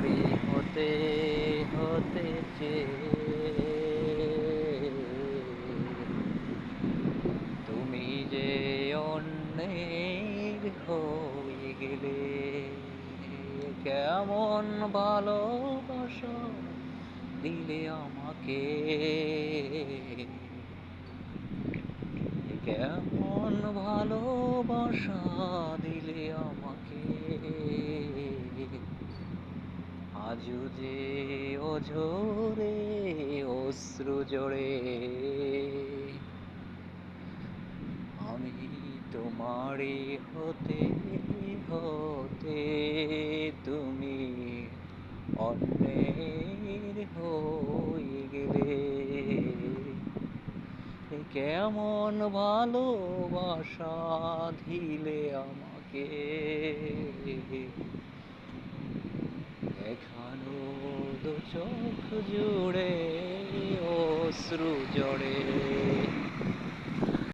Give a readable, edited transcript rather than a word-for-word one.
তোমারই হতে হতে চেয়ে তুমি যে অন্যের হয়ে গেলে। কেমন ভালোবাসা দিলে আমাকে, কেমন ভালোবাসা দিলে আমাকে। আজও যে অঝরে অশ্রু জড়ে আমি তোমারই হতে হতে তুমি অন্যের হয়ে গেলে। কেমন ভালোবাসা দিলে আমাকে, এখানো দু চোখ জুড়ে অশ্রু জড়ে।